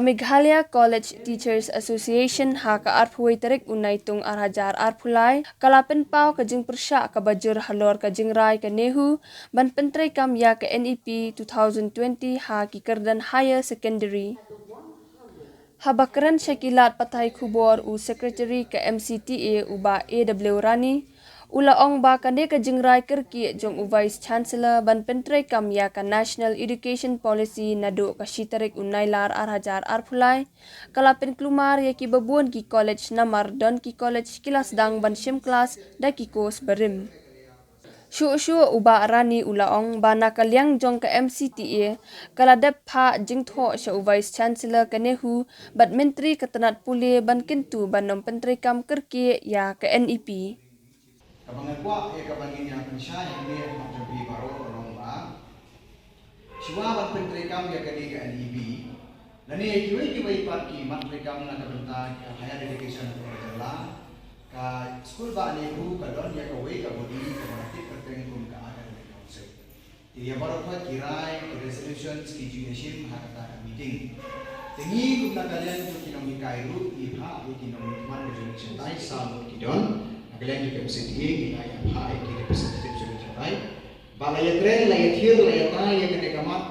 Meghalaya College Teachers Association ha ka arphuai tarik unai tung arhajar arphulai kalapen pau ka jing persya ka bajur halor ka jing rai ka nehu ban pentrai kam ya ka NEP 2020 ha ki kerdan higher secondary. Habakaran Syakilat Patai Khubor u Secretary ke MCTA uba AW Rani ula ong ba kande ka jingrai kerki jong u Vice Chancellor ban pentrai kam ya ka National Education Policy nado ka shitarik unailar arhajar arphulai kalapen klumar ya ki babuan ki college namar don ki college kilas dang ban shim kelas da ki kos berim. Shu uba Rani ulaong bana kalyang jong ka MCTA kaladep pha jingtho sya Vice Chancellor kanehu bat menteri ketenat pule ban kintu banom penteri kam kerki ya ka NEP. Kapangagwa kapangin yang pensya ini menjadi baru lomba. Siwa ban penteri kam ya kadi ka NEP. Lani kiwai parki menteri kam na kabenta higher education program ka school ba nehu ka don ya ka wei ka bodi ka mati perteng kum ka academic council. Dia baru pa kirai resolutions ki junishim hakata ka meeting. Tingi kum na kalian tu kinong hikairu iha kinong man ka junishim sa kidon kalian juga MCTA kita yang high ki representative juga cerai. Balaya tren laya thir laya ta ya kene kamat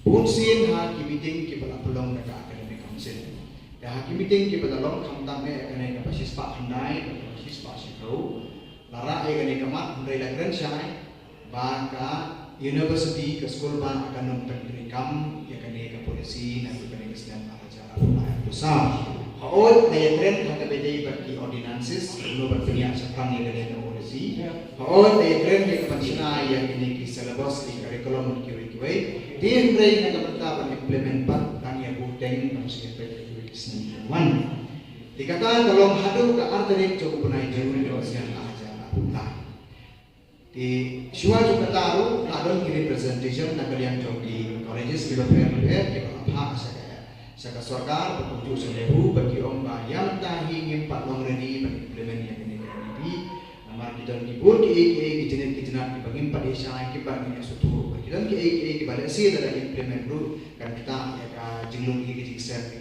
punsin ha ki meeting ki bala pelong ka academic council. Ya hakim meeting kita dalam kamtang kene kapasitas pak handai kapasitas pak sikau lara kene kamat hundai lagran syai baka university ke sekolah ban akan memberi kam ya kene ke polisi dan kene kesediaan acara mulai besar haot daya tren hak bejai bagi ordinances lo berpihak sekarang ya kene polisi haot daya tren ya kepancina yang kene ki syllabus di kurikulum kiwi dia hundai nak berta implement pat dan ya buteng konsep One, dikatakan kalau hadu ke arterik cukup naik jauh di dosen aja lah. Di Shua juga tahu ladon kini presentation nak kalian jauh di colleges di beberapa di beberapa saya sorgar berkunjung selebu bagi om bayam tahi ngimpat long ready bagi implement yang ini namar kita dibur ki jenis di bagi empat desa kibar ini suatu bagi dan ki balik sih ada implement dulu kan kita ya jenglung ki jiksen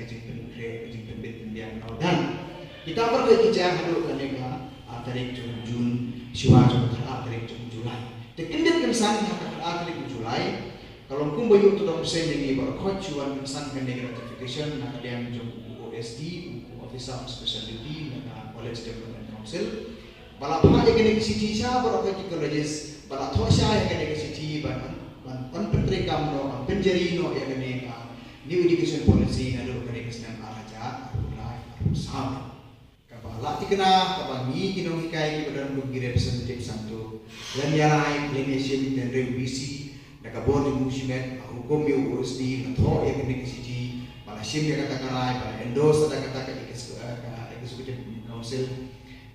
dan kita perlu kerja hadu kanega tarik Jun Shua juga tarik Julai. Tekendit kensan tarik Julai. Kalau kum bayu tu dong sen yang ibar coach Shua kensan kanega notification nak dia jom OSD Officer of Specialty nak College Development Council. Bala pha je kanega city sha bar ki colleges bala tho sha ya kanega city ban penteri kam no penjari no ya kanega New Education Policy nado kanega sedang araja sama kapala tikna kapangi kinong hikai ki badan bugi representative santo dan yarai clinician dan revisi nakabor di musimet hukum yo urusdi natho ya kene kisiji pala sim ya kata karai pala endorse ada kata ka executive council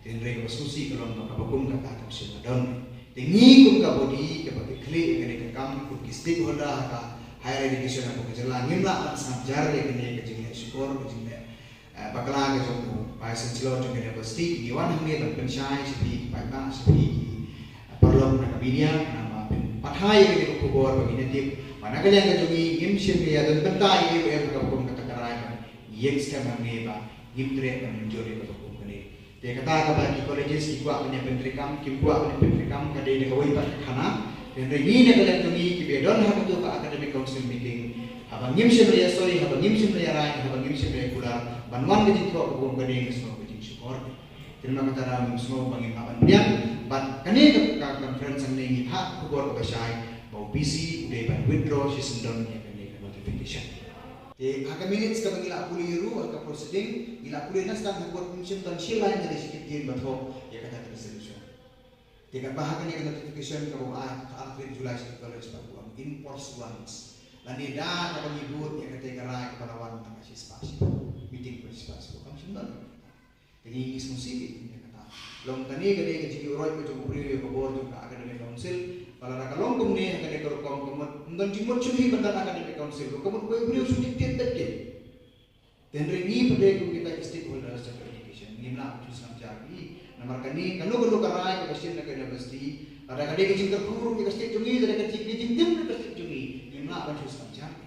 dan reg diskusi kalau makabakum kata council don tingi kum ka bodi ka pati kli kene ka kam ku stakeholder ka higher education aku kejelang ngimla sanjar ya kene ka jingle syukur jingle bakla ke jombo pai sencelo jong university di wan hang ban pensyai sepi pai ba sepi perlu nak kabinia nama pathai ke ko bor bagi tip mana ke yang jongi gim sim ya dan pentai ke em ka hukum kata karai yek skema ne ba gim tre kan menjori ka hukum kene te kata ka bagi colleges ki kuat punya pentrikam ki kuat punya pentrikam ka de ka wai khana dan regi ne ka yang jongi ki bedon ha tu ka academic council meeting abang ngim sim ya sorry abang ngim sim ya rai abang ngim sim ya kular banwan ke jitro ko bom gade semua ke syukur terima kasih dalam semua pengimpapan dia but kani ka conference ni hak ko bor ko syai bau busy udah ban withdraw season down ya kani notification te hak minutes ka bangila kuliru ka proceeding ila kuliru nas kan ko mission dan sila yang dari sikit din batho ya kata resolution te ka bahag ni notification ka bau ka Julai sa college pa enforce once lani da ka pangibut ya kata karai ka panawan ta kasi spasi meeting participasi kami semua jadi musik ya kata long tani gede ke jiki uroi ke jumpa uri ke bor juga academic council pala raka long kumni akan ke kom komot ndan jimot chumi bandan academic council ko komot ko uri usuk tiet tekke dan ringi pada kita stakeholders of education ngimlatus sam jagi namar kani kanu kanu karai ke pasin ke university ada kade ke jingkar kuru ke state jungi ada ke jingtim ke state jungi ngimla ban tus sam jagi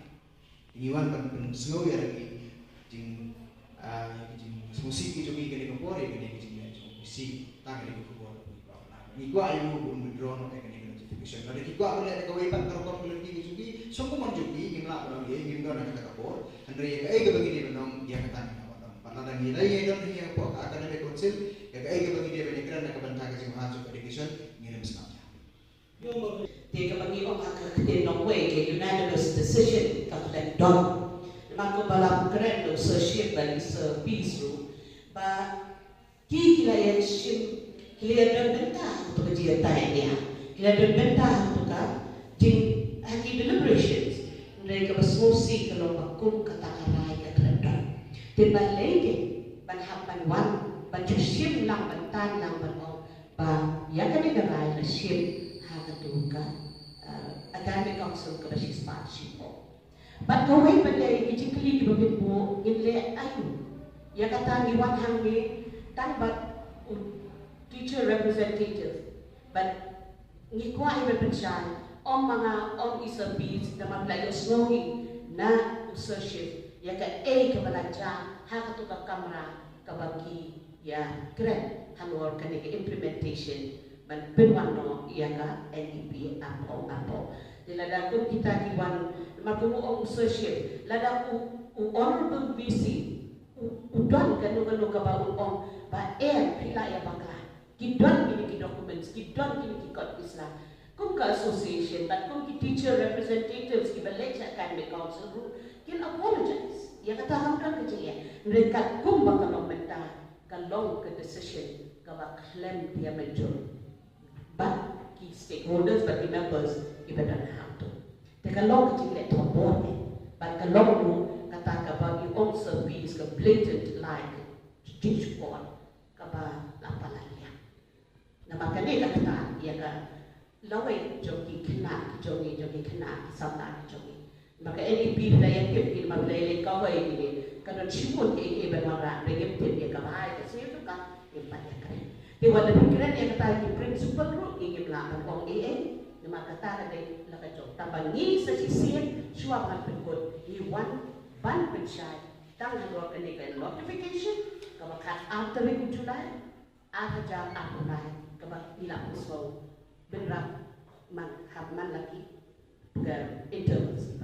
iniwan kan snow ya lagi musik itu juga kini kompor kini kini musik tak kini kompor Ikwa ayu bun drone atau kini notification. Ada ikwa boleh ada kawai pak terkon boleh kini sugi. Sungguh manjuki ngimla orang dia ngimdo nak kata kapor. Andre ya kaya bagi dia benong dia kata ni nama nama. Pada dan dia ya don dia pok academic council ya kaya bagi dia benekran nak bantah kasih mahasiswa education ngirim senamnya. Dia bagi orang hak dia nongway ke unanimous decision kata don. Maka balam keren do sesiap bagi peace room. Ba kila yang sim Kila don bentah untuk dia tanya. Kila don bentah untuk jing haki deliberations. Mereka bersosi kalau bakum kata-katai kata-kata. Tiba lagi banhapan wan bancusim lang bantan lang banong ba ya kan negara sim hagatuka academic council ka basis partnership mo. But kawai balay itikli gibabit mo inle ayu. Ya kata ni wan hangi tanbat teacher representative, but ngikuha iba pensyan ang mga isabis na maglayo snowy na usership ya ka kabaladya hakato ka kamera kabagi ya kren hanor kani ka implementation man pinwano ya ka NEP apo dilada kung kita kiwan magumo ang usership lada honorable VC udon kanu ka ba ba pila ya bakla Kidon kini documents, kidon kini kot Islam. Kung ka association, but kung ki teacher representatives, ki balay sa academic council group, kin apologize. Ya kata hamdan ka siya. Mereka kung baka magmenta, kalong ka decision, ka claim dia major. But ki stakeholders, but ki members, iba na hamdo. Te kalong ka siya tobor but kalong mo kata ka ba yung service ka blatant like teach ko ka ba lapala. Na makani kata ya ka laway jogi kena sama jogi maka NEP na yang kip maglay kaway ni kana chimon ke benara regep ya ka bahay kasi ito ka impanya kren di wala kren ya kata ki principal ro ingim lakan kong na makata na dai laka jog tabangi sa sisir suwa man pengkod iwan ban pensay tang halo kani ka notification ka makat after week July jam April kabak ilang uswaw benrak man lagi ke intervals